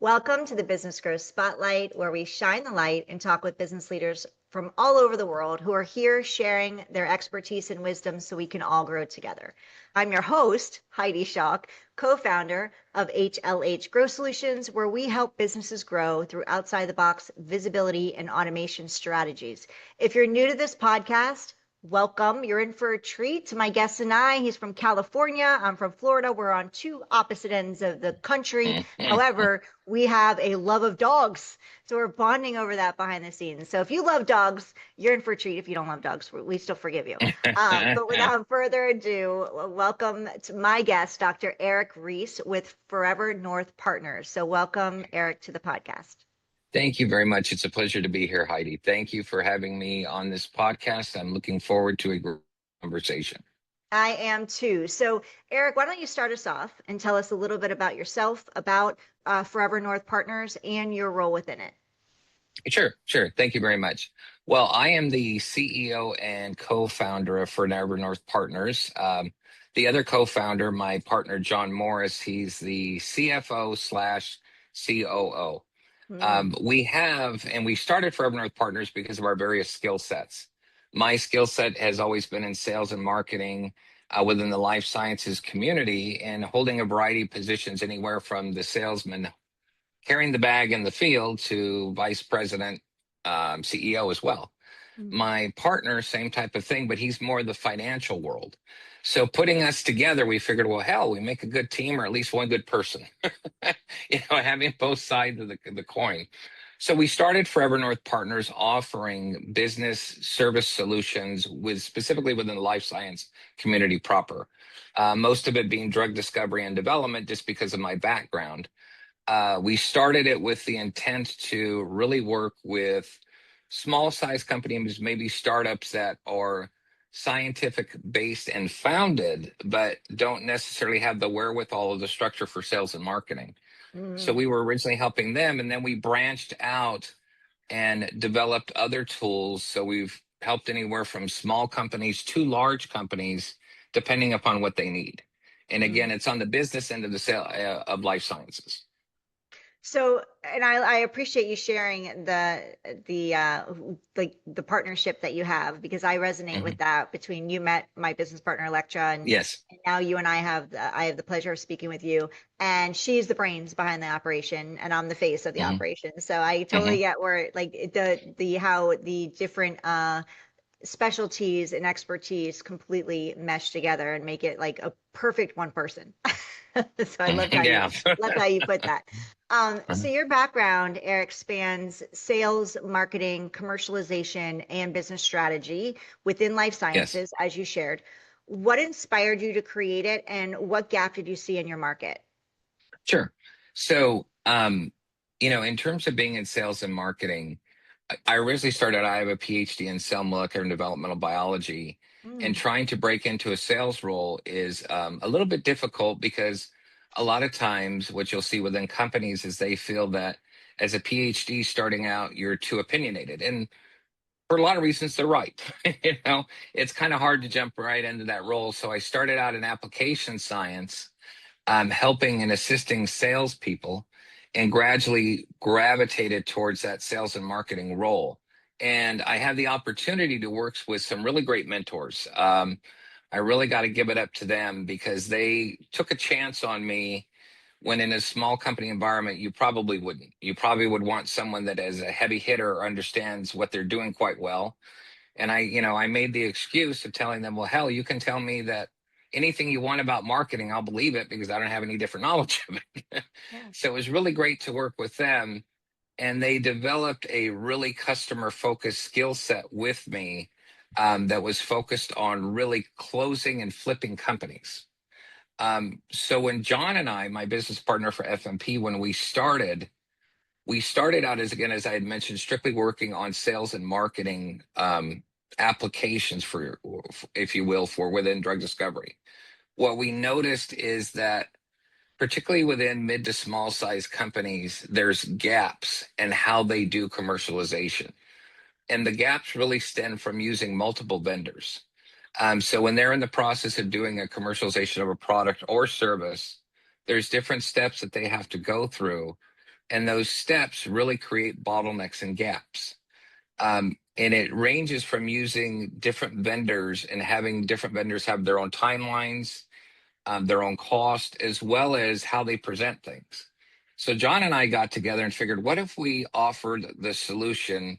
Welcome to the Business Growth Spotlight, where we shine the light and talk with business leaders from all over the world who are here sharing their expertise and wisdom so we can all grow together. I'm your host, Heidi Schalk, co-founder of HLH Growth Solutions, where we help businesses grow through outside-the-box visibility and automation strategies. If you're new to this podcast, welcome. You're in for a treat. My guest and I, he's from California. I'm from Florida. We're on two opposite ends of the country. However, we have a love of dogs. So we're bonding over that behind the scenes. So if you love dogs, you're in for a treat. If you don't love dogs, we still forgive you. But without further ado, welcome to my guest, Dr. Eric Reese with Forever North Partners. So welcome, Eric, to the podcast. Thank you very much. It's a pleasure to be here, Heidi. Thank you for having me on this podcast. I'm looking forward to a great conversation. I am too. So, Eric, why don't you start us off and tell us a little bit about yourself, about Forever North Partners, and your role within it? Sure. Thank you very much. Well, I am the CEO and co-founder of Forever North Partners. The other co-founder, my partner, John Morris, he's the CFO slash COO. We started Forever North Partners because of our various skill sets. My skill set has always been in sales and marketing within the life sciences community and holding a variety of positions anywhere from the salesman carrying the bag in the field to vice president, CEO as well. My partner, same type of thing, but he's more the financial world. So putting us together, we figured, well, hell, we make a good team or at least one good person, having both sides of the coin. So we started Forever North Partners offering business service solutions specifically within the life science community proper. Most of it being drug discovery and development just because of my background. We started it with the intent to really work with small size companies, maybe startups that are scientific based and founded, but don't necessarily have the wherewithal of the structure for sales and marketing. So we were originally helping them, and then we branched out and developed other tools. So we've helped anywhere from small companies to large companies, depending upon what they need. And again, it's on the business end of the sale of life sciences. So, and I appreciate you sharing the partnership that you have, because I resonate with that. Between you met my business partner Electra, and yes, and now you and I have the pleasure of speaking with you, and she's the brains behind the operation, and I'm the face of the operation. So I totally get where how the different specialties and expertise completely mesh together and make it like a perfect one person. So I loved how you put that. So your background, Eric, spans sales, marketing, commercialization, and business strategy within life sciences, as you shared. What inspired you to create it, and what gap did you see in your market? Sure. So, in terms of being in sales and marketing, I originally I have a PhD in cell molecular and developmental biology, and trying to break into a sales role is a little bit difficult because a lot of times what you'll see within companies is they feel that as a PhD starting out, you're too opinionated. And for a lot of reasons, they're right. It's kind of hard to jump right into that role. So I started out in application science, helping and assisting salespeople, and gradually gravitated towards that sales and marketing role. And I had the opportunity to work with some really great mentors. I really got to give it up to them because they took a chance on me when in a small company environment, you probably wouldn't. You probably would want someone that is a heavy hitter or understands what they're doing quite well. And I made the excuse of telling them, well, hell, you can tell me that anything you want about marketing, I'll believe it because I don't have any different knowledge of it. So it was really great to work with them. And they developed a really customer-focused skill set with me that was focused on really closing and flipping companies. So when John and I, my business partner for FMP, when we started out as I had mentioned, strictly working on sales and marketing applications for, if you will, for within drug discovery. What we noticed is that particularly within mid to small size companies, there's gaps in how they do commercialization. And the gaps really stem from using multiple vendors. So when they're in the process of doing a commercialization of a product or service, there's different steps that they have to go through And those steps really create bottlenecks and gaps. And it ranges from using different vendors and having different vendors have their own timelines, their own cost, as well as how they present things. So John and I got together and figured, what if we offered the solution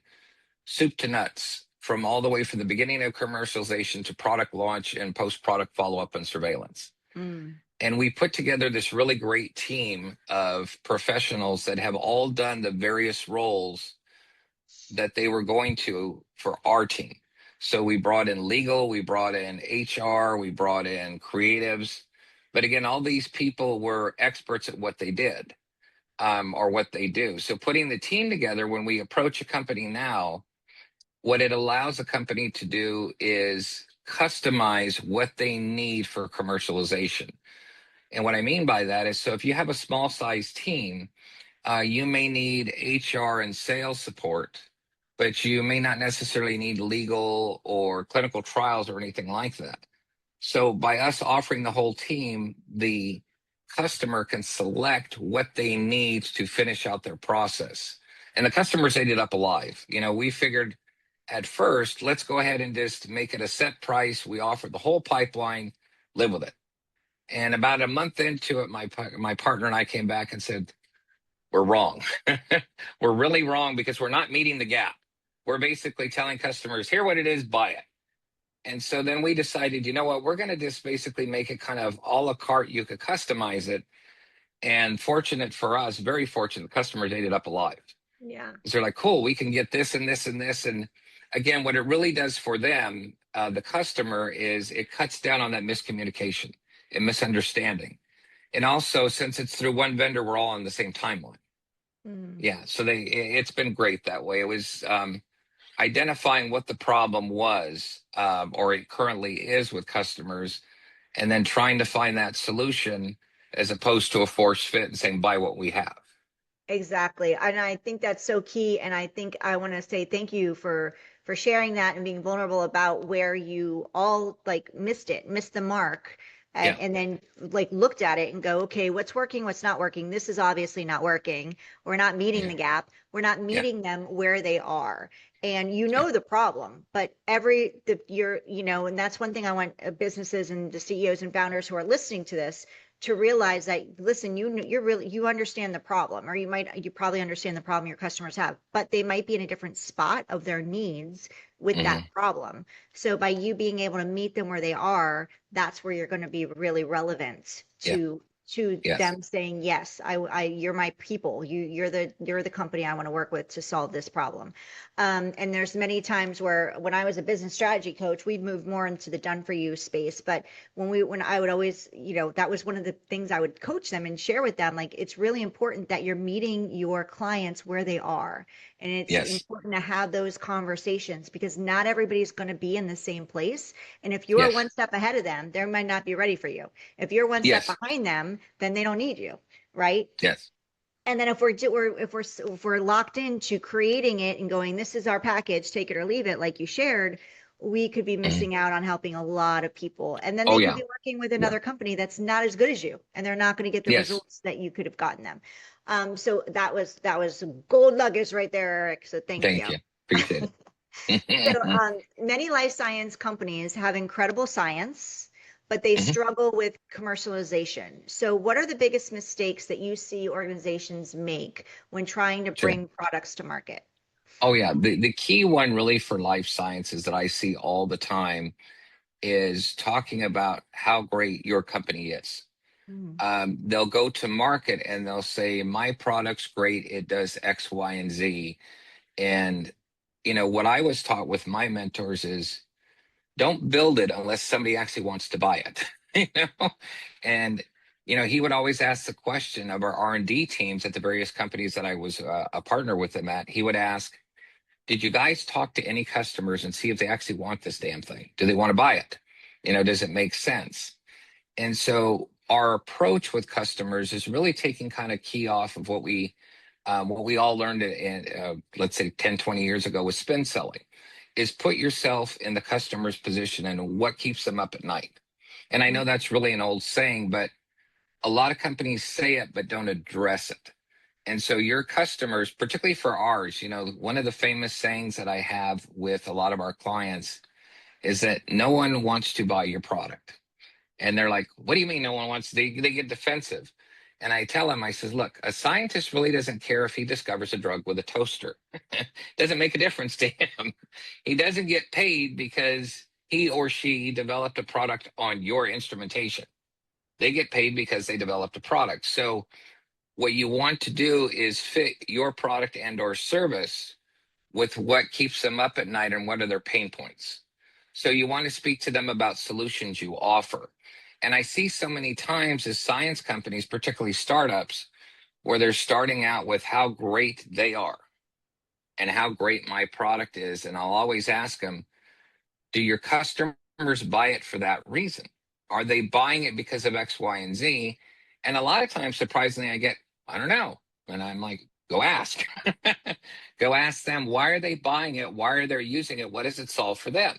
soup to nuts from all the way from the beginning of commercialization to product launch and post-product follow-up and surveillance. Mm. And we put together this really great team of professionals that have all done the various roles that they were going to for our team. So we brought in legal, we brought in HR, we brought in creatives. But again, all these people were experts at what they did, or what they do. So putting the team together, when we approach a company now, what it allows a company to do is customize what they need for commercialization. And what I mean by that is, so if you have a small size team, you may need HR and sales support, but you may not necessarily need legal or clinical trials or anything like that. So by us offering the whole team, the customer can select what they need to finish out their process. And the customers ate it up alive. We figured at first, let's go ahead and just make it a set price. We offer the whole pipeline, live with it. And about a month into it, my partner and I came back and said, we're wrong. We're really wrong because we're not meeting the gap. We're basically telling customers, here what it is, buy it. And so then we decided, you know what, we're going to just basically make it kind of a la carte. You could customize it. And fortunate for us, very fortunate, the customers ate it up alive. Yeah. Because they're like, cool, we can get this and this and this. And again, what it really does for them, the customer, is it cuts down on that miscommunication and misunderstanding. And also, since it's through one vendor, we're all on the same timeline. Mm. Yeah, so it's been great that way. It was identifying what the problem was, or it currently is with customers, and then trying to find that solution as opposed to a force fit and saying, buy what we have. Exactly. And I think that's so key. And I think I want to say thank you for sharing that and being vulnerable about where you all like missed the mark. Yeah, And then like looked at it and go, okay, what's working, what's not working? This is obviously not working. We're not meeting yeah, the gap. We're not yeah, meeting them where they are. And you yeah. know the problem, but you're, and that's one thing I want businesses and the CEOs and founders who are listening to this to realize that, listen, you understand the problem, or you probably understand the problem your customers have, but they might be in a different spot of their needs with that Hmm. problem. So by you being able to meet them where they are, that's where you're going to be really relevant Yeah, to yes, them saying, yes, you're my people. You're the company I want to work with to solve this problem. And there's many times where when I was a business strategy coach, we've moved more into the done for you space. But when I would always, that was one of the things I would coach them and share with them. Like, it's really important that you're meeting your clients where they are. And it's yes, important to have those conversations because not everybody's going to be in the same place. And if you're yes, one step ahead of them, they might not be ready for you. If you're one step yes, behind them, then they don't need you, right? yes. And then if we're locked into creating it and going, this is our package, take it or leave it, like you shared, we could be Hmm. missing out on helping a lot of people. And then Oh they could yeah, be working with yeah, another company that's not as good as you, and they're not going to get the yes. results that you could have gotten them. So that was gold nuggets right there, Eric. So thank Thank you. you. Appreciate So, it. many life science companies have incredible science, but they Mhm. struggle with commercialization. So, what are the biggest mistakes that you see organizations make when trying to Sure. bring products to market? Oh yeah. The key one really for life sciences that I see all the time is talking about how great your company is. Mm. They'll go to market and they'll say, my product's great. It does X, Y, and Z. And, what I was taught with my mentors is don't build it unless somebody actually wants to buy it. you know? And, he would always ask the question of our R&D teams at the various companies that I was a partner with them at. He would ask, did you guys talk to any customers and see if they actually want this damn thing? Do they want to buy it? Does it make sense? And so our approach with customers is really taking kind of key off of what we all learned in, let's say 10, 20 years ago with spin selling, is put yourself in the customer's position and what keeps them up at night. And I know that's really an old saying, but a lot of companies say it but don't address it. And so your customers, particularly for ours, one of the famous sayings that I have with a lot of our clients is that no one wants to buy your product. And they're like, what do you mean no one wants? They get defensive. And I tell them, I says, look, a scientist really doesn't care if he discovers a drug with a toaster. Doesn't make a difference to him. He doesn't get paid because he or she developed a product on your instrumentation. They get paid because they developed a product. So what you want to do is fit your product and or service with what keeps them up at night and what are their pain points. So you want to speak to them about solutions you offer. And I see so many times as science companies, particularly startups, where they're starting out with how great they are and how great my product is. And I'll always ask them, do your customers buy it for that reason? Are they buying it because of X, Y, and Z? And a lot of times, surprisingly, I get, I don't know. And I'm like, go ask. Go ask them, why are they buying it? Why are they using it? What does it solve for them?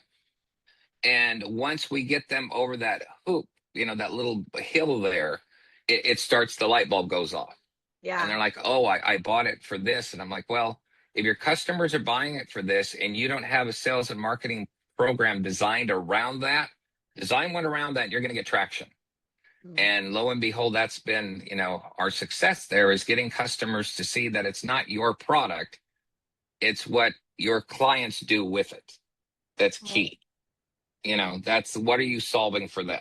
And once we get them over that hoop, that little hill there, it starts, the light bulb goes off. And Yeah. they're like, oh, I bought it for this. And I'm like, well, if your customers are buying it for this and you don't have a sales and marketing program designed around that, design one around that, you're going to get traction. And lo and behold, that's been, our success there is getting customers to see that it's not your product, it's what your clients do with it. That's Right. key. That's what are you solving for them?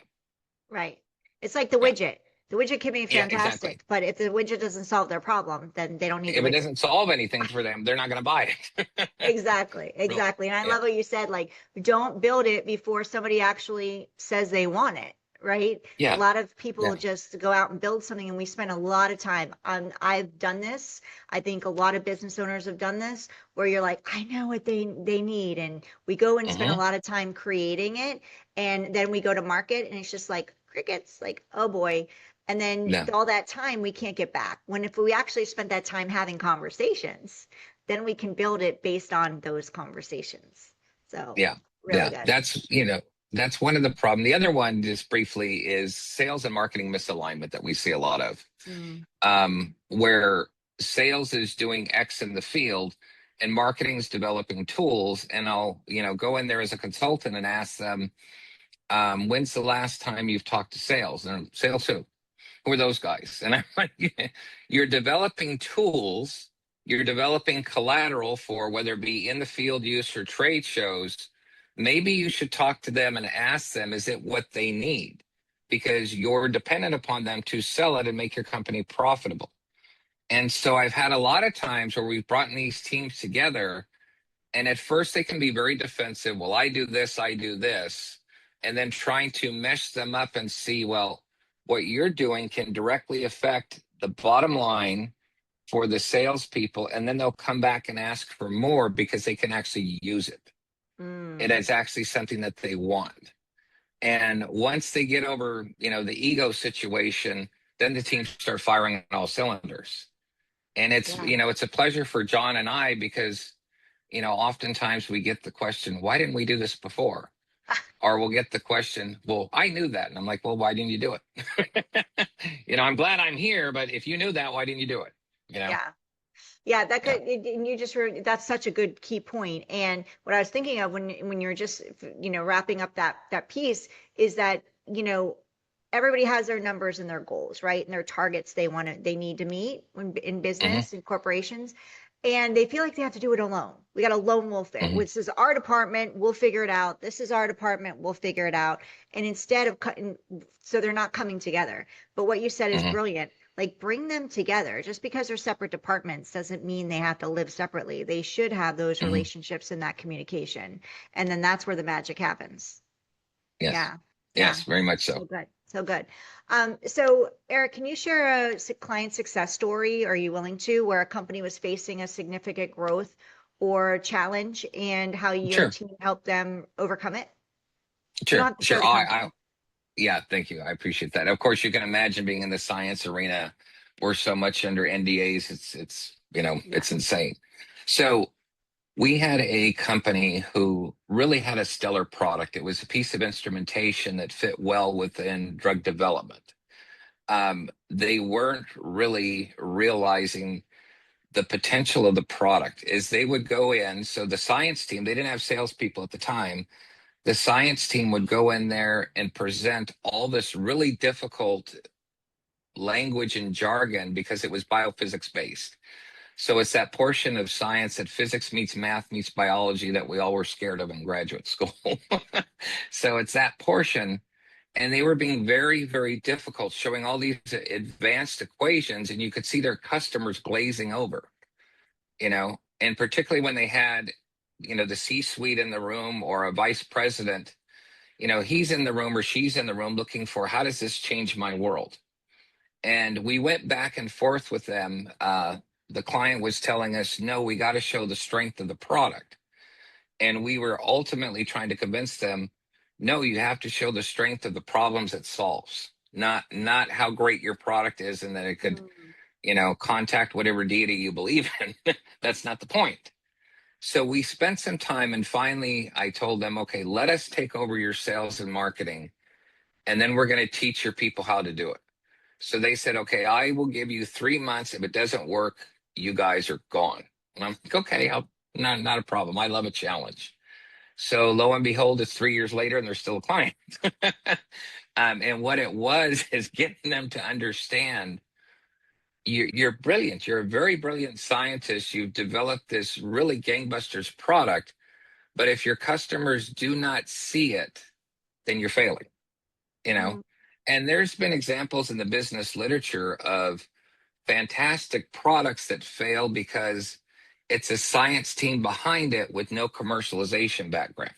Right. It's like the Yeah. widget. The widget can be Yeah, exactly. fantastic, but if the widget doesn't solve their problem, then they don't need the If it widget. doesn't solve anything for them, they're not going to buy it. Exactly. Really. Exactly. And I Yeah. love what you said, like, don't build it before somebody actually says they want it, right? A Yeah. lot of people Yeah. just go out and build something, and we spend a lot of time on, I've done this. I think a lot of business owners have done this, where you're like, I know what they need. And we go and spend a Hmm. lot of time creating it. And then we go to market and it's just like crickets, like, oh boy. And then Yeah. all that time we can't get back. When if we actually spent that time having conversations, then we can build it based on those conversations. So Yeah. really Yeah. good. That's one of the problem. The other one, just briefly, is sales and marketing misalignment that we see a lot of, Mm, where sales is doing X in the field and marketing is developing tools. And I'll, go in there as a consultant and ask them, when's the last time you've talked to sales? And sales who are those guys? And I'm like, you're developing tools, you're developing collateral for whether it be in the field use or trade shows. Maybe you should talk to them and ask them, is it what they need? Because you're dependent upon them to sell it and make your company profitable. And so I've had a lot of times where we've brought these teams together, and at first they can be very defensive. Well, I do this, I do this. And then trying to mesh them up and see, well, what you're doing can directly affect the bottom line for the salespeople. And then they'll come back and ask for more because they can actually use it. It mm, is actually something that they want. And once they get over, the ego situation, then the teams start firing on all cylinders. And yeah. it's a pleasure for John and I because oftentimes we get the question, why didn't we do this before? Or we'll get the question, well, I knew that. And I'm like, well, why didn't you do it? I'm glad I'm here, but if you knew that, why didn't you do it? You know? Yeah. Yeah, that Yeah. could, and you just were, that's such a good key point. And what I was thinking of when you're just, wrapping up that piece is that, everybody has their numbers and their goals, right? And their targets they need to meet when in Hmm. business and corporations. And they feel like they have to do it alone. We got a lone wolf there, Hmm. which is our department, we'll figure it out. This is our department, we'll figure it out. And instead of cutting, so they're not coming together. But what you said is Hmm. brilliant. Like, bring them together. Just because they're separate departments doesn't mean they have to live separately. They should have those Hmm. relationships and that communication. And then that's where the magic happens. Yes. Yeah. Yeah. Yes, very much so. So good. So good. So Eric, can you share a client success story? Are you willing to, where a company was facing a significant growth or challenge and how your Sure. team helped them overcome it? You don't Sure. have to share Sure. the I company. yeah, thank you. I appreciate that. Of course, you can imagine being in the science arena. We're so much under NDAs. Yeah. It's insane. So we had a company who really had a stellar product. It was a piece of instrumentation that fit well within drug development. They weren't really realizing the potential of the product is they would go in. So the science team, they didn't have salespeople at the time. The science team would go in there and present all this really difficult language and jargon because it was biophysics based. So it's that portion of science that physics meets math meets biology that we all were scared of in graduate school. So it's that portion. And they were being very, very difficult, showing all these advanced equations, and you could see their customers glazing over, and particularly when they had, the C-suite in the room or a vice president, he's in the room or she's in the room looking for how does this change my world? And we went back and forth with them. The client was telling us, no, we got to show the strength of the product. And we were ultimately trying to convince them, no, you have to show the strength of the problems it solves, not how great your product is and that it could, Mm. contact whatever deity you believe in. That's not the point. So we spent some time and finally I told them, okay, let us take over your sales and marketing, and then we're going to teach your people how to do it. So they said, okay, I will give you 3 months. If it doesn't work, you guys are gone. And I'm like, okay, not a problem. I love a challenge. So lo and behold, it's 3 years later and they're still a client. And what it was is getting them to understand you're brilliant. You're a very brilliant scientist. You've developed this really gangbusters product. But if your customers do not see it, then you're failing, you know? Mm. And there's been examples in the business literature of fantastic products that fail because it's a science team behind it with no commercialization background.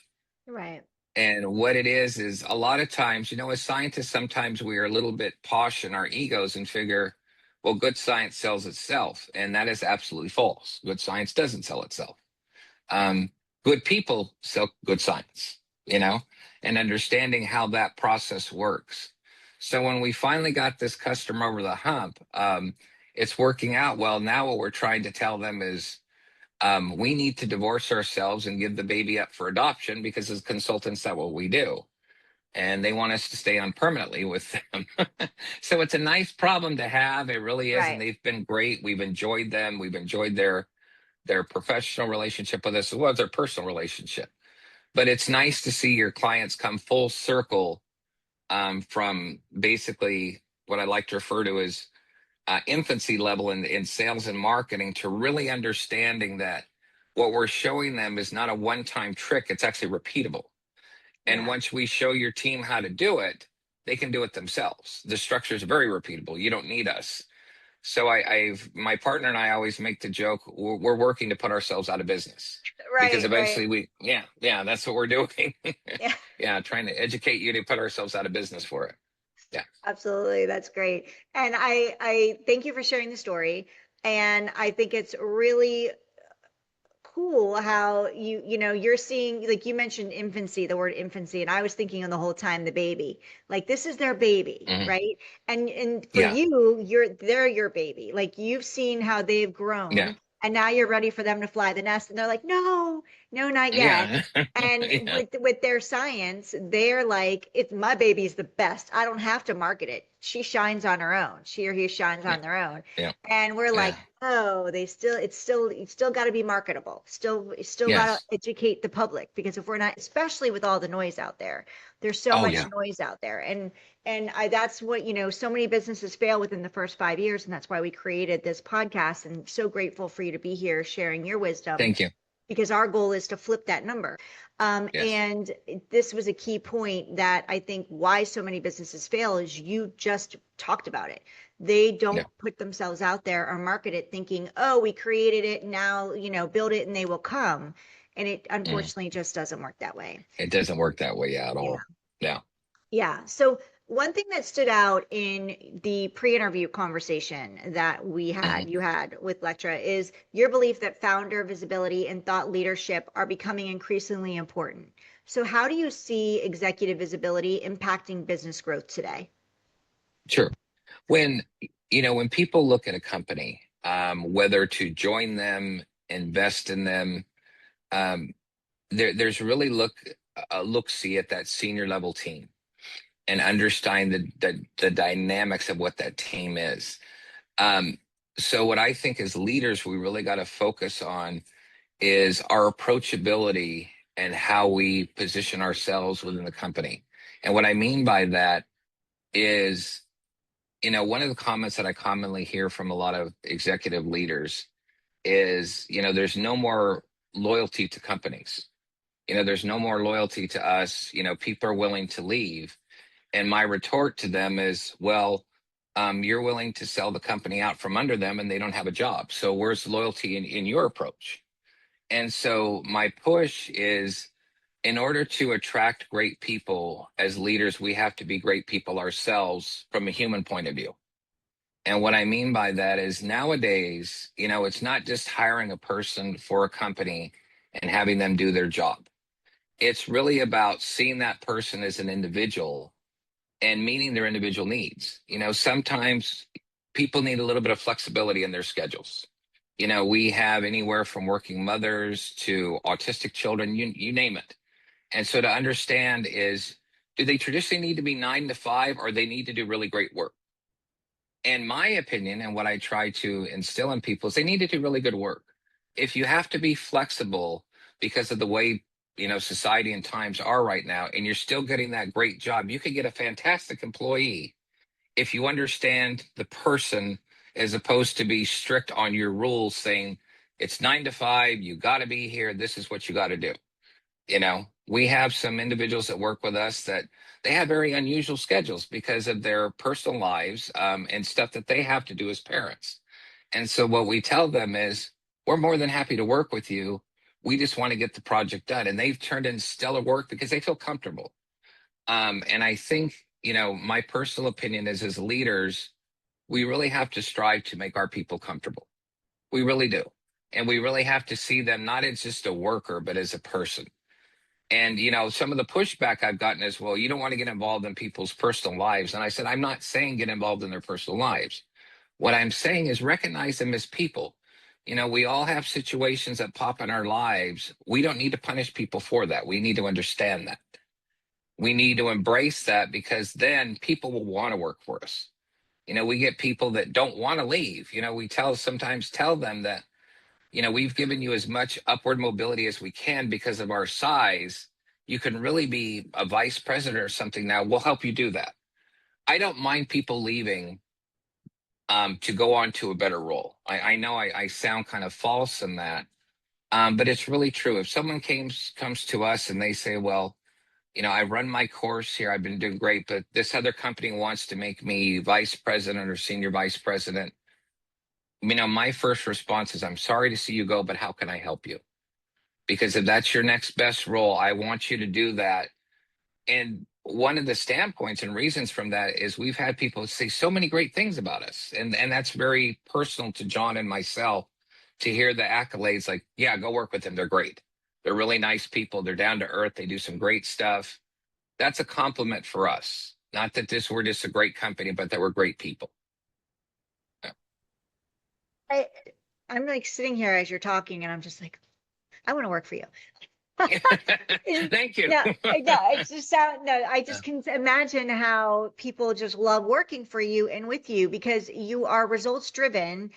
Right. And what it is a lot of times, as scientists, sometimes we are a little bit posh in our egos and figure, well, good science sells itself. And that is absolutely false. Good science doesn't sell itself. Um, Good people sell good science, and understanding how that process works. So when we finally got this customer over the hump, it's working out well. Now what we're trying to tell them is we need to divorce ourselves and give the baby up for adoption because as consultants, that's what we do. And they want us to stay on permanently with them. So it's a nice problem to have. It really is. And Right. they've been great. We've enjoyed them. We've enjoyed their professional relationship with us as well as their personal relationship. But it's nice to see your clients come full circle from basically what I like to refer to as infancy level in sales and marketing to really understanding that what we're showing them is not a one-time trick, it's actually repeatable. And Yeah. once we show your team how to do it, they can do it themselves. The structure is very repeatable. You don't need us. So my partner and I always make the joke, we're working to put ourselves out of business because Right. Right. eventually yeah, that's what we're doing. Yeah. Yeah, trying to educate you to put ourselves out of business for it. Yeah, Absolutely. That's great. And I thank you for sharing the story. And I think it's really cool how you're seeing, like you mentioned infancy, the word infancy, and I was thinking on the whole time the baby, like this is their baby, hmm, right? And for yeah, you, they're your baby, like you've seen how they've yeah, grown, and now you're ready for them to fly the nest, and they're like, no, no, not yet. yeah. And Yeah, with their science, they're like, it's my baby's the best, I don't have to market it, she shines on her own, she or he shines yeah, on their own. yeah, And we're yeah. like, oh, it's still got to be marketable. Still got to Yes. educate the public, because if we're not, especially with all the noise out there, there's so Oh much yeah, noise out there. And that's what, so many businesses fail within the first 5 years. And that's why we created this podcast, and so grateful for you to be here sharing your wisdom, thank you. because our goal is to flip that number. Yes, And this was a key point that I think why so many businesses fail is you just talked about it. They yeah, don't put themselves out there or market it thinking, oh, we created it, now, build it and they will come. And it mm. unfortunately just doesn't work that way. It doesn't work that way, yeah, at Yeah. all. Yeah. Yeah. So one thing that stood out in the pre-interview conversation that Hmm. you had with Lectra is your belief that founder visibility and thought leadership are becoming increasingly important. So how do you see executive visibility impacting business growth today? Sure. When when people look at a company, whether to join them, invest in them, um, there's really look see at that senior level team and understand the dynamics of what that team is. Um, So what I think as leaders, we really got to focus on is our approachability and how we position ourselves within the company. And what I mean by that is, one of the comments that I commonly hear from a lot of executive leaders is, there's no more loyalty to companies. There's no more loyalty to us. People are willing to leave. And my retort to them is, well, you're willing to sell the company out from under them and they don't have a job. So where's the loyalty in your approach? And so my push is, in order to attract great people as leaders, we have to be great people ourselves from a human point of view. And what I mean by that is nowadays, it's not just hiring a person for a company and having them do their job. It's really about seeing that person as an individual and meeting their individual needs. Sometimes people need a little bit of flexibility in their schedules. We have anywhere from working mothers to autistic children, you name it. And so to understand is, do they traditionally need to be 9 to 5, or they need to do really great work? In my opinion, and what I try to instill in people, is they need to do really good work. If you have to be flexible because of the way, society and times are right now, and you're still getting that great job, you could get a fantastic employee if you understand the person, as opposed to be strict on your rules saying it's 9 to 5, you got to be here, this is what you got to do. We have some individuals that work with us that they have very unusual schedules because of their personal lives, and stuff that they have to do as parents. And so what we tell them is, we're more than happy to work with you. We just want to get the project done. And they've turned in stellar work because they feel comfortable. And I think, my personal opinion is, as leaders, we really have to strive to make our people comfortable. We really do. And we really have to see them not as just a worker, but as a person. And, some of the pushback I've gotten is, well, you don't want to get involved in people's personal lives. And I said, I'm not saying get involved in their personal lives. What I'm saying is recognize them as people. We all have situations that pop in our lives. We don't need to punish people for that. We need to understand that. We need to embrace that, because then people will want to work for us. We get people that don't want to leave. We sometimes tell them that, we've given you as much upward mobility as we can because of our size. You can really be a vice president or something now. We'll help you do that. I don't mind people leaving, to go on to a better role. I know I sound kind of false in that, but it's really true. If someone comes to us and they say, well, I run my course here, I've been doing great, but this other company wants to make me vice president or senior vice president. My first response is, I'm sorry to see you go, but how can I help you? Because if that's your next best role, I want you to do that. And one of the standpoints and reasons from that is, we've had people say so many great things about us. And that's very personal to John and myself, to hear the accolades like, yeah, go work with them. They're great. They're really nice people. They're down to earth. They do some great stuff. That's a compliment for us. Not that we're just a great company, but that we're great people. I, I'm like sitting here as you're talking, and I'm just like, I want to work for you. Thank you. No, it's just sound, no, I just can imagine how people just love working for you and with you, because you are results driven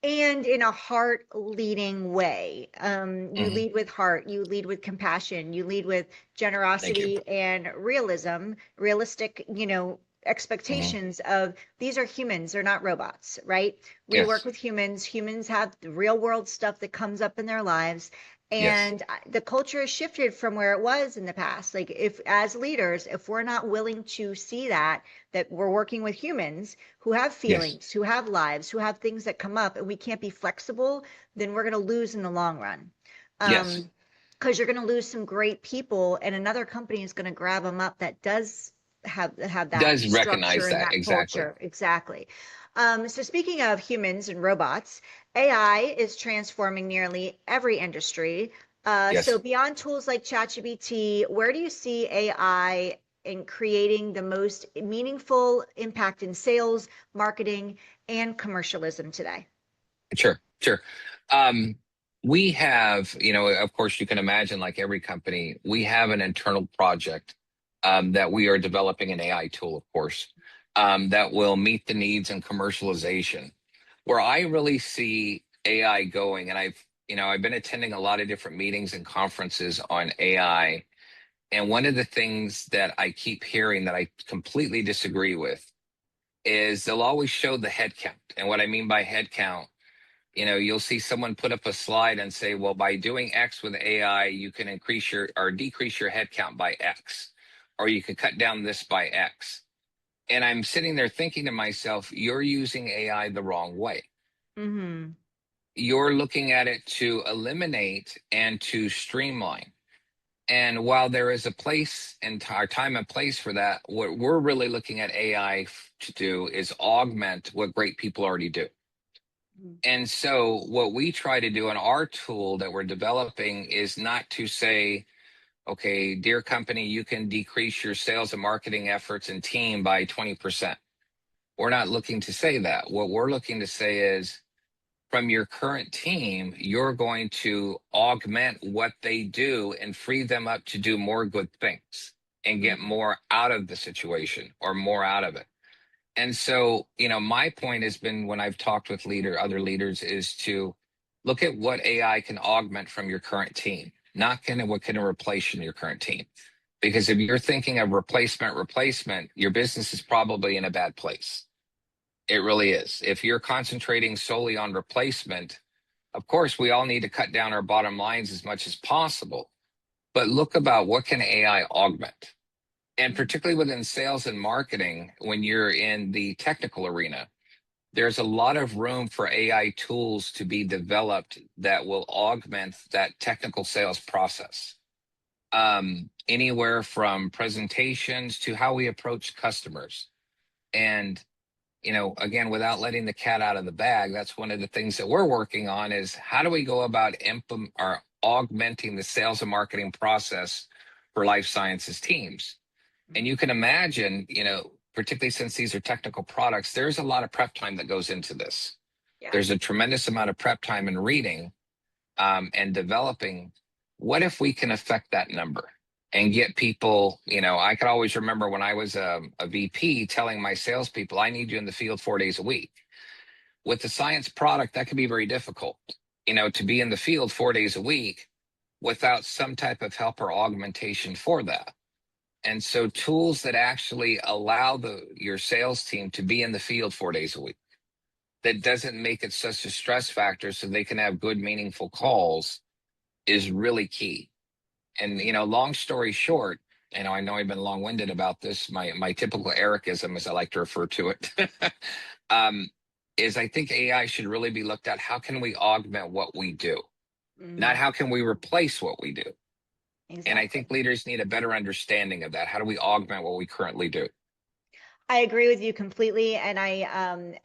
and in a heart leading way. You Mhm. lead with heart, you lead with compassion, you lead with Thank you. generosity and realistic, Mhm. expectations of, these are humans, they're not robots, right? We work Yes. with humans. Humans have the real world stuff that comes up in their lives. Yes. And the culture has shifted from where it was in the past. Like, if as leaders, if we're not willing to see that we're working with humans who have Yes. feelings, who have lives, who have things that come up, and we can't be flexible, then we're going to lose in the long run. Yes. Because you're going to lose some great people, and another company is going to grab them up that does have that Does structure recognize and that. that Exactly. culture. Exactly. So speaking of humans and robots, AI is transforming nearly every industry. So Yes. beyond tools like ChatGPT, where do you see AI in creating the most meaningful impact in sales, marketing, and commercialism today? Sure. Sure. Um, we have, of course, you can imagine, like every company, we have an internal project, that we are developing an AI tool, of course, that will meet the needs and commercialization. Where I really see AI going, and I've been attending a lot of different meetings and conferences on AI. And one of the things that I keep hearing that I completely disagree with is they'll always show the head count. And what I mean by head count, you'll see someone put up a slide and say, well, by doing X with AI, you can increase your or decrease your head count by X, or you can cut down this by X. And I'm sitting there thinking to myself, you're using AI the wrong way. Mm-hmm. You're looking at it to eliminate and to streamline. And while there is a place and our time and place for that, what we're really looking at AI to do is augment what great people already do. And so, what we try to do in our tool that we're developing is not to say, okay, dear company, you can decrease your sales and marketing efforts and team by 20%. We're not looking to say that. What we're looking to say is, from your current team, you're going to augment what they do and free them up to do more good things and get Mm-hmm. more out of the situation or more out of it. And so, my point has been when I've talked with other leaders is to look at what AI can augment from your current team, not what can replace in your current team. Because if you're thinking of replacement, your business is probably in a bad place. It really is. If you're concentrating solely on replacement, of course, we all need to cut down our bottom lines as much as possible. But look about what can AI augment? And particularly within sales and marketing, when you're in the technical arena, there's a lot of room for AI tools to be developed that will augment that technical sales process. Anywhere from presentations to how we approach customers. And again, without letting the cat out of the bag, that's one of the things that we're working on is how do we go about implement or augmenting the sales and marketing process for life sciences teams? And you can imagine, particularly since these are technical products, there's a lot of prep time that goes into this. Yeah. There's a tremendous amount of prep time in reading and developing. What if we can affect that number and get people, I could always remember when I was a VP telling my salespeople, I need you in the field 4 days a week. With the science product, that can be very difficult, to be in the field 4 days a week without some type of help or augmentation for that. And so tools that actually allow your sales team to be in the field 4 days a week, that doesn't make it such a stress factor so they can have good, meaningful calls is really key. And, long story short, I know I've been long-winded about this. My typical Ericism, as I like to refer to it, um, is I think AI should really be looked at. How can we augment what we do? Not Mm-hmm. how can we replace what we do? And I Exactly. think leaders need a better understanding of that. How do we augment what we currently do? I agree with you completely. And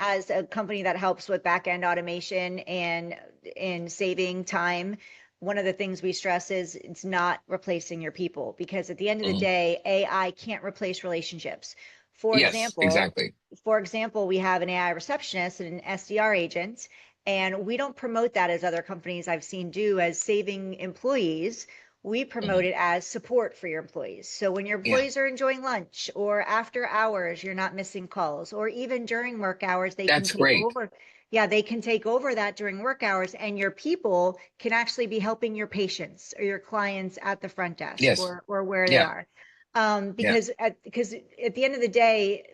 as a company that helps with back end automation and in saving time, one of the things we stress is it's not replacing your people because at the end of the Mhm. day, AI can't replace relationships. For Yes, example, exactly. for example, we have an AI receptionist and an SDR agent, and we don't promote that as other companies I've seen do as saving employees. We promote Mhm. it as support for your employees. So when your Yeah, employees are enjoying lunch or after hours, you're not missing calls, or even during work hours, they can that's take great. over. Yeah, they can take over that during work hours, and your people can actually be helping your patients or your clients at the front desk Yes. or where they Yeah. are. Yeah. Because at the end of the day,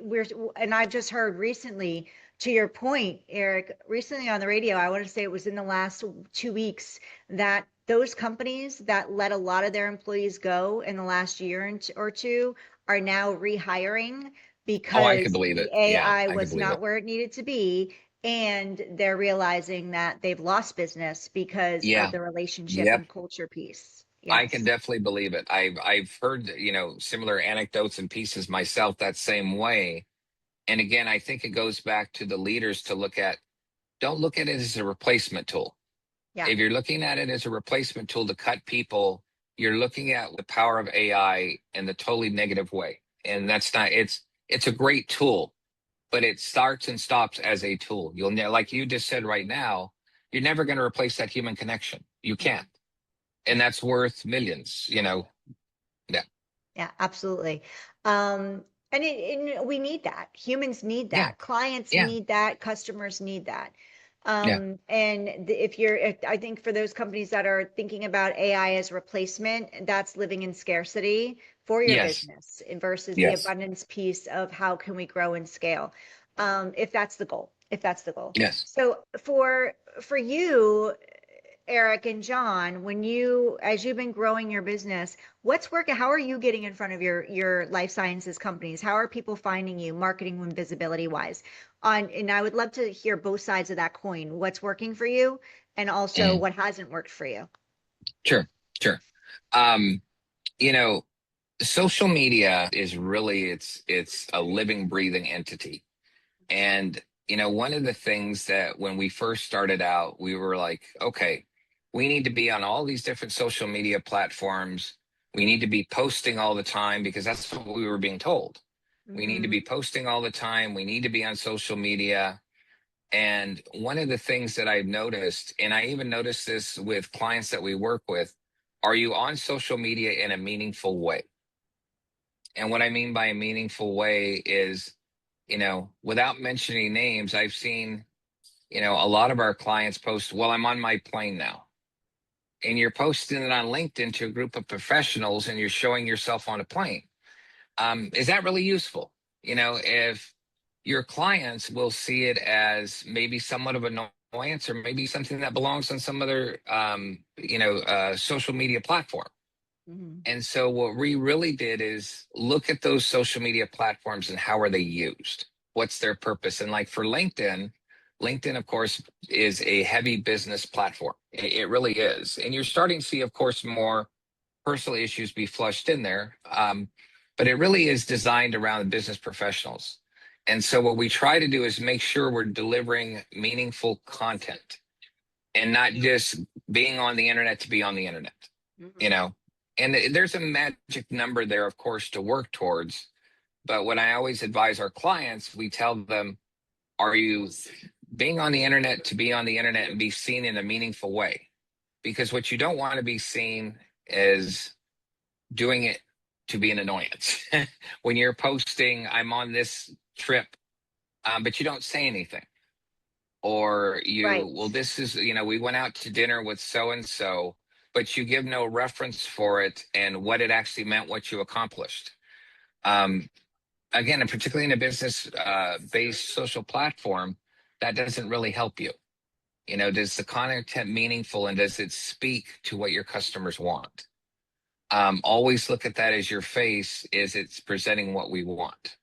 and I've just heard recently, to your point, Eric, recently on the radio, I want to say it was in the last 2 weeks that those companies that let a lot of their employees go in the last year or two are now rehiring Oh, I could because believe the it. Yeah, AI I could was believe not it. where it needed to be. And they're realizing that they've lost business because of Yeah. the relationship Yep. and culture piece. I can Yes. definitely believe it. I've heard, similar anecdotes and pieces myself that same way. And again, I think it goes back to the leaders to don't look at it as a replacement tool. Yeah. If you're looking at it as a replacement tool to cut people, you're looking at the power of AI in the totally negative way. And that's not, it's a great tool, but it starts and stops as a tool. Like you just said right now, you're never going to replace that human connection. You Yeah. can't. And that's worth millions. Yeah. Yeah, absolutely. Um, And we need that. Humans need Yeah. that. Clients Yeah. need that. Customers need that. Yeah. I think for those companies that are thinking about AI as replacement, that's living in scarcity for your Yes. business versus the Yes. abundance piece of how can we grow and scale, if that's the goal. If that's the goal. Yes. So for you, Eric and John, as you've been growing your business, what's working? How are you getting in front of your life sciences companies? How are people finding you, marketing and visibility wise? And I would love to hear both sides of that coin. What's working for you, and also Mm, what hasn't worked for you? sure. Sure. Um, you know, social media is really it's a living, breathing entity. And one of the things that when we first started out, we were like, okay, we need to be on all these different social media platforms. We need to be posting all the time because that's what we were being told. We need to Mm-hmm. be posting all the time. We need to be on social media. And one of the things that I've noticed, and I even noticed this with clients that we work with, are you on social media in a meaningful way? And what I mean by a meaningful way is, without mentioning names, I've seen, a lot of our clients post, well, I'm on my plane now. And you're posting it on LinkedIn to a group of professionals and you're showing yourself on a plane. Is that really useful? If your clients will see it as maybe somewhat of an annoyance or maybe something that belongs on some other, social media platform. Mm-hmm. And so what we really did is look at those social media platforms and how are they used? What's their purpose? And like for LinkedIn, LinkedIn, of course, is a heavy business platform. It really is. And you're starting to see, of course, more personal issues be flushed in there. But it really is designed around business professionals. And so what we try to do is make sure we're delivering meaningful content and not just being on the internet to be on the internet, you Mm-hmm. know. And there's a magic number there, of course, to work towards. But when I always advise our clients, we tell them, are you being on the internet to be on the internet and be seen in a meaningful way? Because what you don't want to be seen is doing it to be an annoyance. When you're posting, I'm on this trip, but you don't say anything. Or Right. well, this is, we went out to dinner with so and so, but you give no reference for it and what it actually meant, what you accomplished. Um, Again, and particularly in a business based social platform, that doesn't really help you. Does the content meaningful and does it speak to what your customers want? Always look at that as your face, is it's presenting what we want.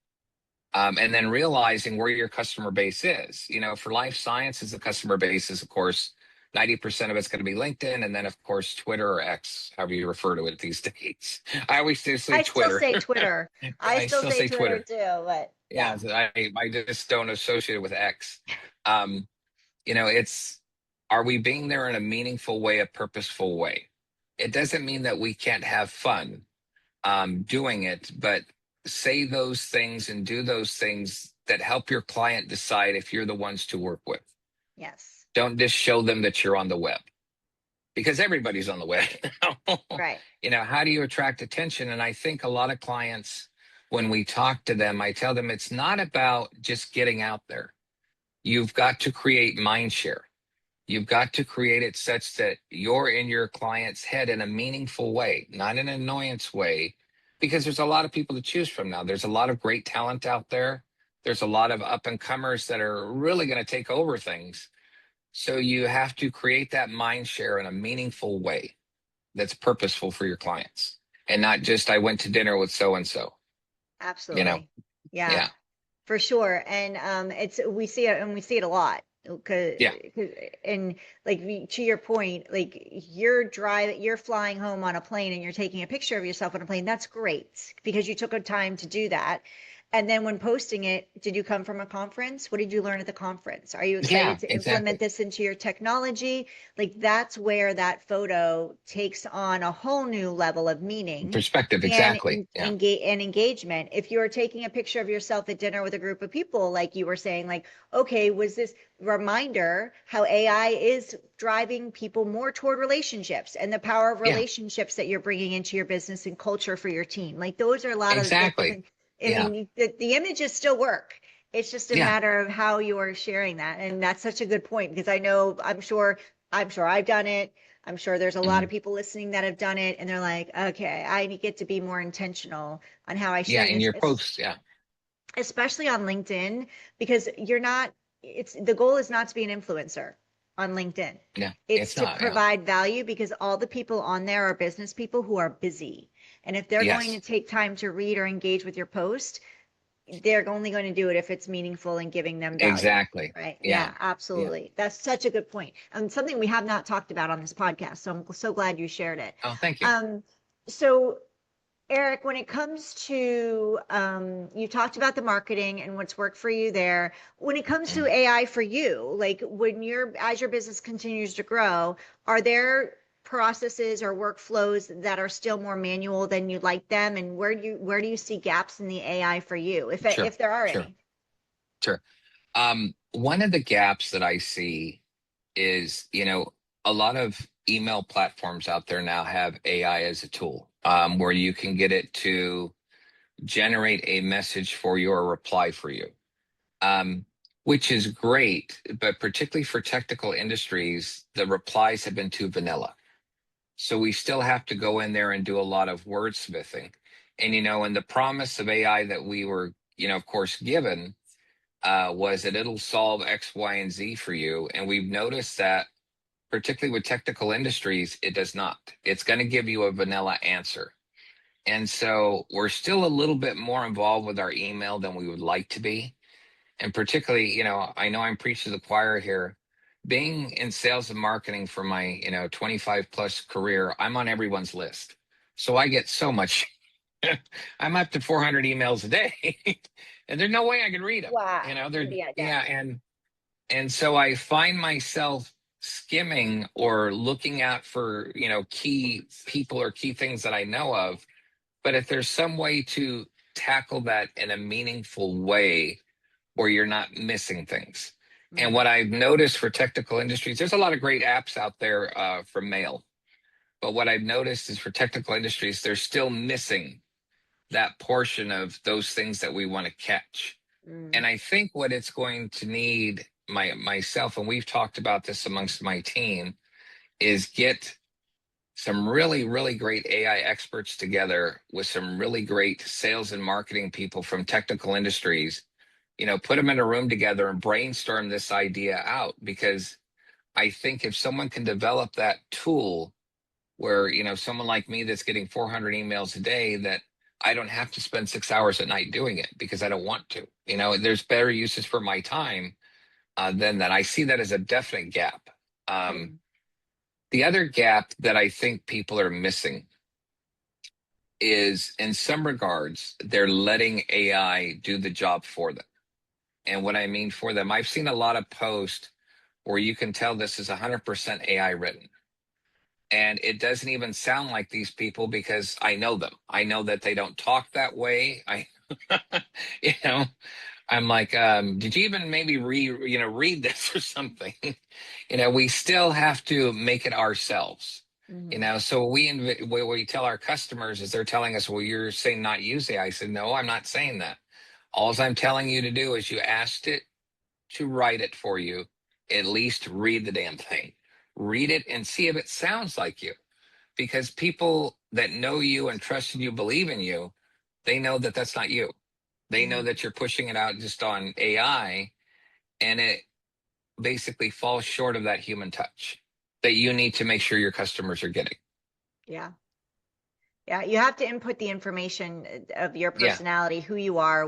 And then realizing where your customer base is. For life sciences, the customer base is, of course, 90% of it's going to be LinkedIn, and then, of course, Twitter or X, however you refer to it these days. I always just say I still Twitter. say Twitter. I I still still say say Twitter Twitter. too, but Yeah, yeah. I just don't associate it with X. Um, it's, are we being there in a meaningful way, a purposeful way? It doesn't mean that we can't have fun doing it, but say those things and do those things that help your client decide if you're the ones to work with. Yes. Don't just show them that you're on the web because everybody's on the web. Right. How do you attract attention? And I think a lot of clients, when we talk to them, I tell them it's not about just getting out there. You've got to create mind share. You've got to create it such that you're in your client's head in a meaningful way, not in an annoyance way, because there's a lot of people to choose from now. There's a lot of great talent out there. There's a lot of up and comers that are really going to take over things. So you have to create that mind share in a meaningful way that's purposeful for your clients and not just I went to dinner with so and so, you know? Absolutely. Yeah. Yeah. For sure. And it's we see it a lot. Cause, Yeah. 'cause- and like to your point, like you're flying home on a plane and you're taking a picture of yourself on a plane. That's great because you took a time to do that. And then when posting it, did you come from a conference? What did you learn at the conference? Are you excited Yeah, to implement exactly. this into your technology? Like that's where that photo takes on a whole new level of meaning Perspective. and Exactly. Yeah. engagement. If you're taking a picture of yourself at dinner with a group of people, like you were saying, like, okay, was this reminder how AI is driving people more toward relationships and the power of Yeah, relationships that you're bringing into your business and culture for your team? Like those are a lot of the exactly. different. I Yeah. mean, the images still work. It's just a Yeah. matter of how you're sharing that. And that's such a good point because I know, I'm sure I've done it. I'm sure there's a lot of Mhm. people listening that have done it and they're like, okay, I get to be more intentional on how I Yeah. share In this, your posts. Yeah. especially on LinkedIn, because you're not, it's the goal is not to be an influencer on LinkedIn. Yeah. It's It's to not. Yeah. provide value because all the people on there are business people who are busy. And if they're going to Yes. take time to read or engage with your post, they're only going to do it if it's meaningful and giving them value. Exactly. Right. Yeah. Yeah, Yeah. absolutely. That's such a good point. Something we have not talked about on this podcast. So I'm so glad you shared it. Oh, thank you. Um, so Eric, when it comes to, you talked about the marketing and what's worked for you there. When it comes to Mhm. AI for you, like as your business continues to grow, are there processes or workflows that are still more manual than you'd like them? And where do you see gaps in the AI for you, Sure. if there are Sure. any? Sure. One of the gaps that I see is, a lot of email platforms out there now have AI as a tool, where you can get it to generate a message for you or reply for you, um, which is great. But particularly for technical industries, the replies have been too vanilla. So we still have to go in there and do a lot of wordsmithing. And the promise of AI that we were, of course, given was that it'll solve X, Y, and Z for you. And we've noticed that, particularly with technical industries, it does not. It's going to give you a vanilla answer. And so we're still a little bit more involved with our email than we would like to be. And particularly, I know I'm preaching to the choir here. Being in sales and marketing for my, 25 plus career, I'm on everyone's list. So I get so much. I'm up to 400 emails a day, and there's no way I can read them. Wow. They're Yeah, yeah, and so I find myself skimming or looking out for, key people or key things that I know of. But if there's some way to tackle that in a meaningful way where you're not missing things. And mm, what I've noticed for technical industries, there's a lot of great apps out there for mail. But what I've noticed is for technical industries, they're still missing that portion of those things that we want to catch. mm, And I think what it's going to need, myself, and we've talked about this amongst my team, is get some really, really great AI experts together with some really great sales and marketing people from technical industries, put them in a room together and brainstorm this idea out. Because I think if someone can develop that tool where, someone like me that's getting 400 emails a day, that I don't have to spend 6 hours at night doing it because I don't want to. There's better uses for my time than that. I see that as a definite gap. Um, mm, the other gap that I think people are missing is, in some regards, they're letting AI do the job for them. And what I mean for them, I've seen a lot of posts where you can tell this is 100% AI written. And it doesn't even sound like these people because I know them. I know that they don't talk that way. You know, I'm like, did you even maybe read this or something? We still have to make it ourselves. mm, So what we tell our customers is they're telling us, well, you're saying not use AI. I said, no, I'm not saying that. All I'm telling you to do is you asked it to write it for you. At least read the damn thing. Read it and see if it sounds like you. Because people that know you and trust in you, believe in you, they know that that's not you. They know mm. that you're pushing it out just on AI, and it basically falls short of that human touch that you need to make sure your customers are getting. Yeah. Yeah, you have to input the information of your Yeah. personality, who you are,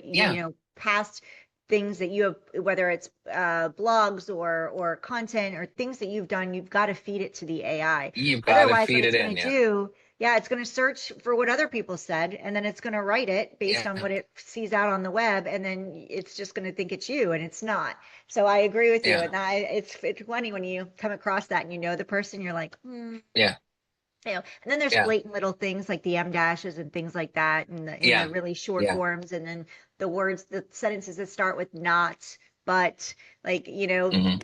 Yeah. past things that you have, whether it's blogs or content or things that you've done, you've got to feed it to the AI. You've got to Otherwise, what feed it's it going in. to Yeah. do, yeah, it's going to search for what other people said, and then it's going to write it based on Yeah. what it sees out on the web, and then it's just going to think it's you, and it's not. So I agree with you, Yeah. and it's funny when you come across that and you know the person, you're like, Yeah. and then there's Yeah. blatant little things like the M dashes and things like that in the Yeah. really short Yeah. forms, and then the sentences that start with not, but, like, Hmm.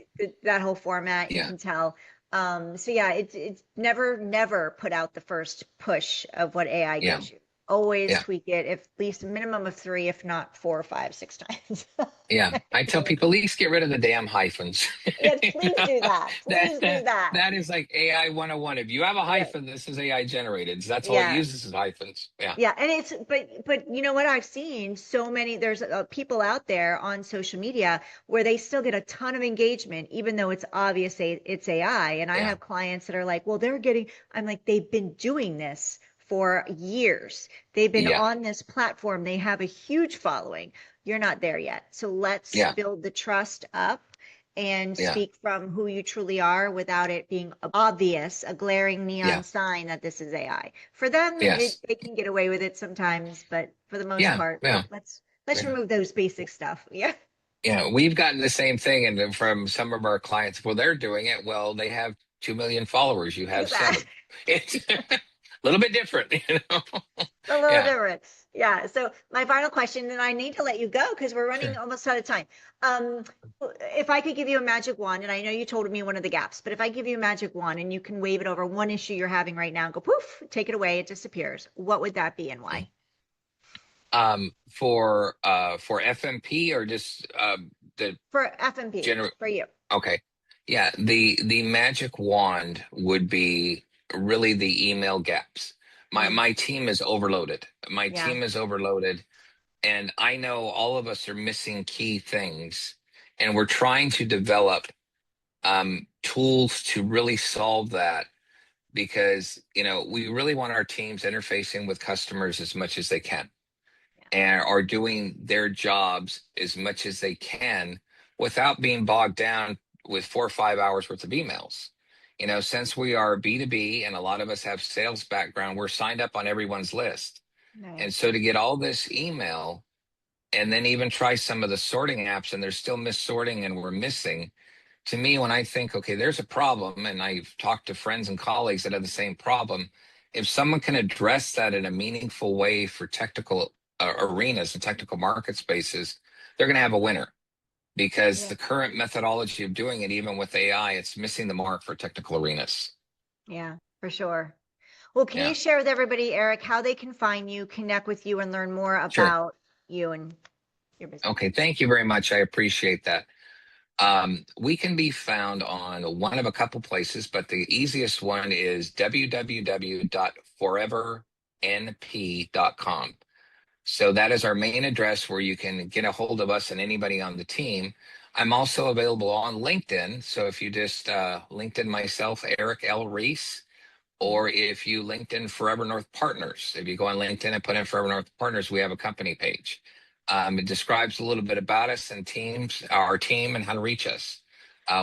that whole format you Yeah. can tell. So yeah, it's never put out the first push of what AI Yeah. gives you. always Yeah. tweak it, if at least a minimum of three, if not four, five, six times. Yeah. I tell people, at least get rid of the damn hyphens. Yes, please do that. That, Please do that, that. that is like AI 101. If you have a Yeah. hyphen, this is AI generated. That's all it Yeah. uses is hyphens. Yeah. Yeah, and it's but you know what I've seen so many there's people out there on social media where they still get a ton of engagement even though it's obvious it's AI, and I Yeah. have clients that are like, "Well, they're getting." I'm like, "They've been doing this for years. They've been Yeah. on this platform. They have a huge following. You're not there yet. So let's Yeah. build the trust up and Yeah. speak from who you truly are without it being obvious, a glaring neon Yeah. sign that this is AI. For them, Yes. they can get away with it sometimes, but for the most Yeah. part, Yeah. let's Yeah. remove those basic stuff. Yeah, Yeah. We've gotten the same thing and then from some of our clients. Well, they're doing it. Well, they have 2 million followers. You have exactly. seven. It's a little bit different, you know? A little Yeah. different. Yeah. So my final question, and I need to let you go because we're running Sure. almost out of time. Um, if I could give you a magic wand, and I know you told me one of the gaps, but if I give you a magic wand and you can wave it over one issue you're having right now and go poof, take it away, it disappears. What would that be and why? For FMP or just the For FMP, general. for you. Okay. Yeah, the magic wand would be really the email gaps. My Mm, my team is overloaded. My yeah. team is overloaded, and I know all of us are missing key things, and we're trying to develop tools to really solve that because we really want our teams interfacing with customers as much as they can Yeah. and are doing their jobs as much as they can without being bogged down with 4 or 5 hours worth of emails. Since we are B2B and a lot of us have sales background, we're signed up on everyone's list. Right. And so to get all this email and then even try some of the sorting apps and they're still missorting and we're missing, to me, when I think, okay, there's a problem, and I've talked to friends and colleagues that have the same problem, if someone can address that in a meaningful way for technical arenas and technical market spaces, they're going to have a winner because Yeah. the current methodology of doing it, even with AI, it's missing the mark for technical arenas. Yeah, for sure. Well, can you Yeah, share with everybody, Eric, how they can find you, connect with you, and learn more sure. about you and your business? Okay, thank you very much. I appreciate that. We can be found on one of a couple places, but the easiest one is www.foreverNP.com. So that is our main address where you can get a hold of us and anybody on the team. I'm also available on LinkedIn. So if you just LinkedIn myself, Eric L. Reese, or if you LinkedIn Forever North Partners, if you go on LinkedIn and put in Forever North Partners, we have a company page. It describes a little bit about us and our team, and how to reach us.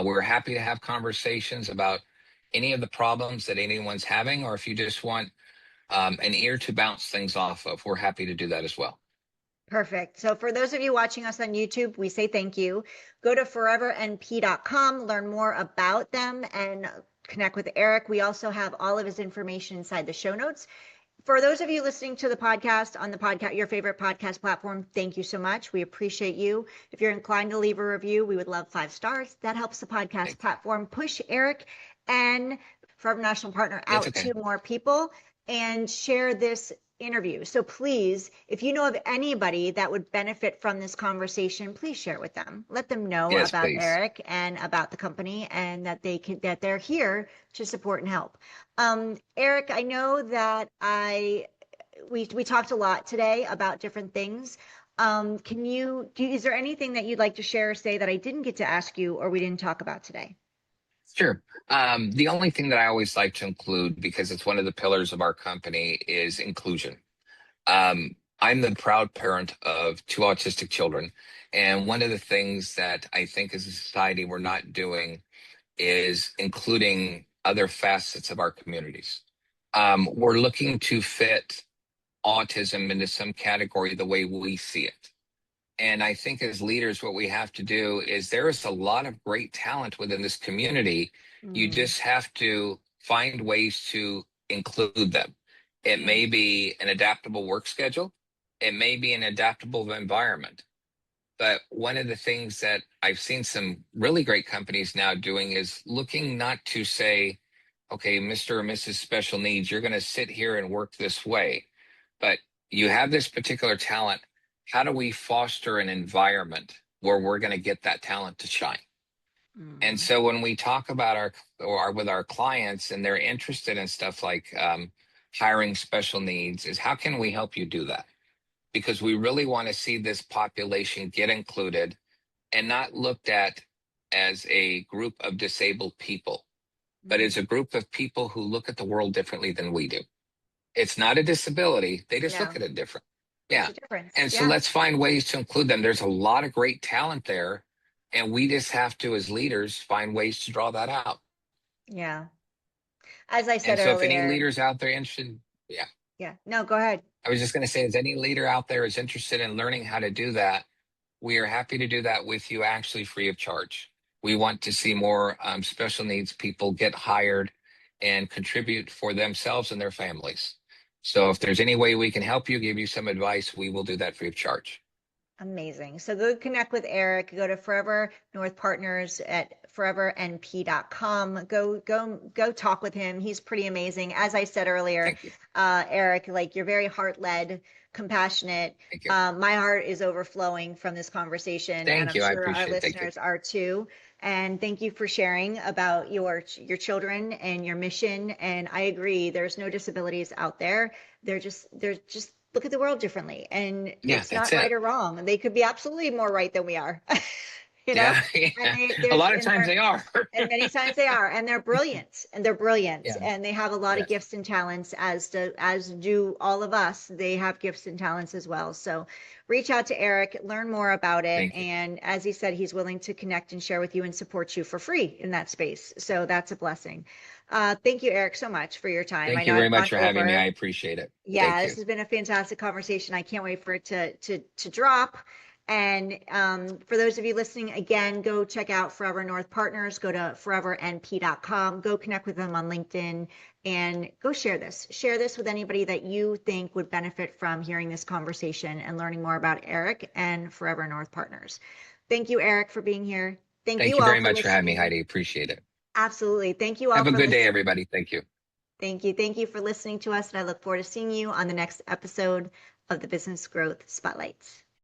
We're happy to have conversations about any of the problems that anyone's having, or if you just want an ear to bounce things off of, we're happy to do that as well. Perfect. So for those of you watching us on YouTube, we say thank you. Go to forevernp.com, learn more about them, and connect with Eric. We also have all of his information inside the show notes. For those of you listening to the podcast on the podcast, your favorite podcast platform, thank you so much. We appreciate you. If you're inclined to leave a review, we would love 5 stars. That helps the podcast platform push Eric and Forever National Partner That's out okay. to more people and share this interview. So please, if you know of anybody that would benefit from this conversation, please share it with them. Let them know Yes, about please. Eric and about the company, and that they're here to support and help. Eric, I know that we talked a lot today about different things. Is there anything that you'd like to share or say that I didn't get to ask you or we didn't talk about today? Sure. The only thing that I always like to include, because it's one of the pillars of our company, is inclusion. I'm the proud parent of two autistic children. And one of the things that I think as a society we're not doing is including other facets of our communities. We're looking to fit autism into some category the way we see it. And I think as leaders, what we have to do is there is a lot of great talent within this community. You Mm, just have to find ways to include them. It yeah, may be an adaptable work schedule, it may be an adaptable environment. But one of the things that I've seen some really great companies now doing is looking not to say, okay, Mr. or Mrs. Special Needs, you're going to sit here and work this way. But you have this particular talent. How do we foster an environment where we're going to get that talent to shine? And Mm, so when we talk about with our clients and they're interested in stuff like hiring special needs, is how can we help you do that? Because we really want to see this population get included and not looked at as a group of disabled people, but mm. as a group of people who look at the world differently than we do. It's not a disability. They just look No, at it different. there's Yeah. a difference. And so Yeah. let's find ways to include them. There's a lot of great talent there. And we just have to, as leaders, find ways to draw that out. Yeah. As I And said so if any earlier, leaders out there interested, yeah, yeah. No, go ahead. I was just going to say, as any leader out there is interested in learning how to do that, we are happy to do that with you actually free of charge. We want to see more special needs people get hired and contribute for themselves and their families. So if there's any way we can help you, give you some advice, we will do that free of charge. Amazing. So go connect with Eric. Go to Forever North Partners at forevernp.com. Go talk with him. He's pretty amazing. As I said earlier, Thank you. Eric, like you're very heart-led, compassionate. Thank you. My heart is overflowing from this conversation, and Thank I'm you. I sure our appreciate it. Thank you. listeners are too. And thank you for sharing about your children and your mission. And I agree, there's no disabilities out there. They're just look at the world differently, and Yeah, it's that's not right it. or wrong. They could be absolutely more right than we are. you know, Yeah. and Yeah. they A there's lot of and times they're they are. and many times they are, and they're brilliant, Yeah. and they have a lot of Yes. gifts and talents, as do all of us. They have gifts and talents as well. So reach out to Eric, learn more about it, Thank you. and as he said, he's willing to connect and share with you and support you for free in that space. So that's a blessing. Thank you, Eric, so much for your time. I Thank know you very I've much gone for having me. I over. appreciate it. Yeah, Thank this you. has been a fantastic conversation. I can't wait for it to drop. And for those of you listening, again, go check out Forever North Partners. Go to forevernp.com. Go connect with them on LinkedIn and go share this. Share this with anybody that you think would benefit from hearing this conversation and learning more about Eric and Forever North Partners. Thank you, Eric, for being here. Thank Thank you you all very for much for having me, listening. Heidi. Appreciate it. Absolutely. Thank you all Have a for good day, listening. everybody. Thank you. Thank you. Thank you for listening to us, and I look forward to seeing you on the next episode of the Business Growth Spotlights.